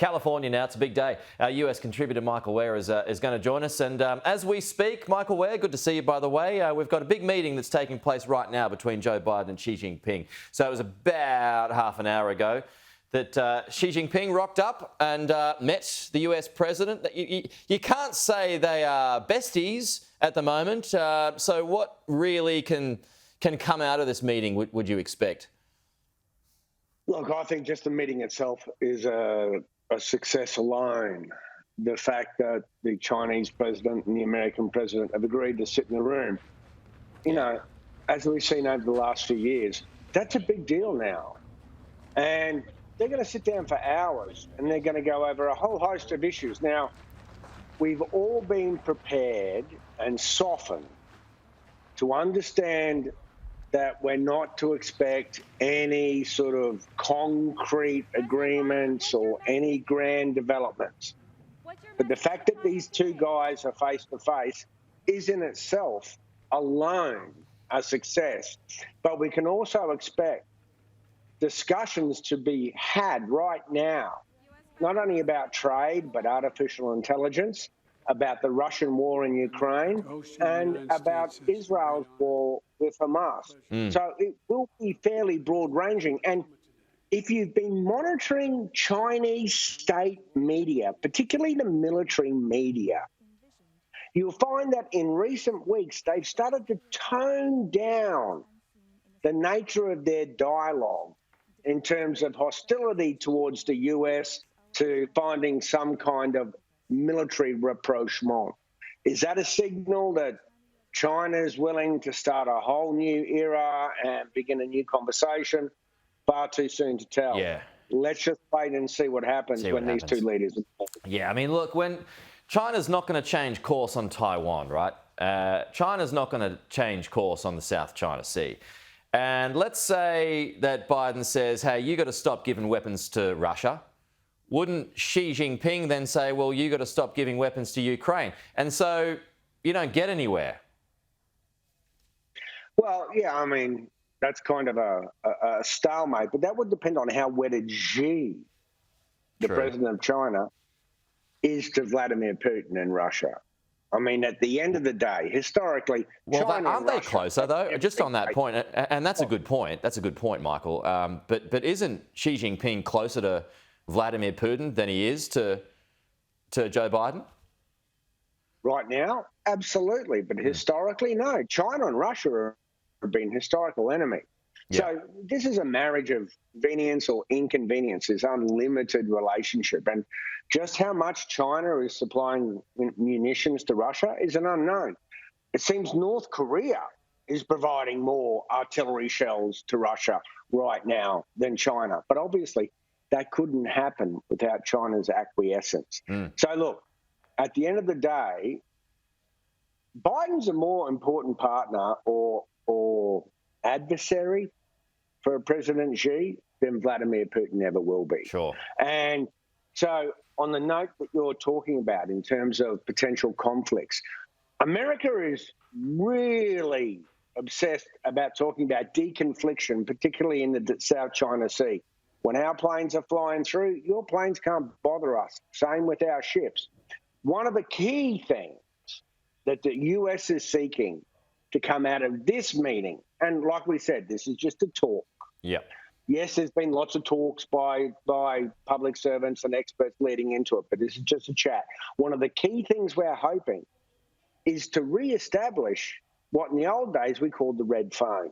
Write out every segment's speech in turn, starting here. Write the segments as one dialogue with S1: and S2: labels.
S1: California now, it's a big day. Our US contributor Michael Ware is going to join us. And as we speak, Michael Ware, good to see you, by the way. We've got a big meeting that's taking place right now between Joe Biden and Xi Jinping. So it was about half an hour ago that Xi Jinping rocked up and met the US president. You can't say they are besties at the moment. So what really can come out of this meeting, would you expect?
S2: Look, I think just the meeting itself is a success alone. The fact that the Chinese president and the American president have agreed to sit in the room, you know, as we've seen over the last few years, that's a big deal now. And they're going to sit down for hours and they're going to go over a whole host of issues. Now, we've all been prepared and softened to understand that we're not to expect any sort of concrete agreements or any grand developments. But the fact that these two guys are face to face is in itself alone a success. But we can also expect discussions to be had right now, not only about trade, but artificial intelligence, about the Russian war in Ukraine, and about Israel's war with Hamas. So it will be fairly broad-ranging. And if you've been monitoring Chinese state media, particularly the military media, you'll find that in recent weeks, they've started to tone down the nature of their dialogue in terms of hostility towards the US to finding some kind of military rapprochement. Is that a signal that China is willing to start a whole new era and begin a new conversation? Far too soon to tell.
S1: Yeah.
S2: Let's just wait and see what happens when these two leaders are.
S1: Yeah, I mean, look, when China's not going to change course on Taiwan, right? China's not going to change course on the South China Sea. And let's say that Biden says, hey, you got to stop giving weapons to Russia. Wouldn't Xi Jinping then say, well, you got to stop giving weapons to Ukraine? And so you don't get anywhere.
S2: Well, yeah, I mean, that's kind of a stalemate, but that would depend on how wedded Xi, the president of China, is to Vladimir Putin and Russia. I mean, at the end of the day, historically,
S1: well,
S2: China
S1: aren't they
S2: Russia,
S1: closer though? Just on that point, and that's a good point. That's a good point, Michael. But isn't Xi Jinping closer to Vladimir Putin than he is to Joe Biden?
S2: Right now, absolutely. But historically, no. China and Russia have been historical enemies. Yeah. So this is a marriage of convenience or inconvenience, this unlimited relationship. And just how much China is supplying munitions to Russia is an unknown. It seems North Korea is providing more artillery shells to Russia right now than China. But obviously, that couldn't happen without China's acquiescence. So look, at the end of the day, Biden's a more important partner or adversary for President Xi than Vladimir Putin ever will be.
S1: Sure.
S2: And so on the note that you're talking about in terms of potential conflicts, America is really obsessed about talking about deconfliction, particularly in the South China Sea. When our planes are flying through, your planes can't bother us. Same with our ships. One of the key things that the US is seeking to come out of this meeting, and like we said, this is just a talk.
S1: Yeah.
S2: Yes, there's been lots of talks by public servants and experts leading into it, but this is just a chat. One of the key things we're hoping is to reestablish what in the old days we called the red phone.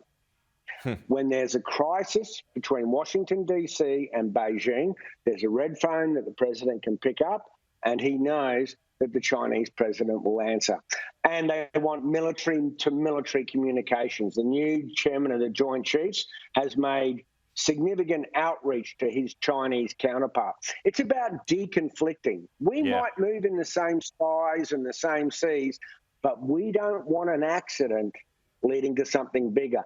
S2: When there's a crisis between Washington, D.C. and Beijing, there's a red phone that the president can pick up, and he knows that the Chinese president will answer. And they want military-to-military communications. The new chairman of the Joint Chiefs has made significant outreach to his Chinese counterpart. It's about deconflicting. We might move in the same skies and the same seas, but we don't want an accident leading to something bigger.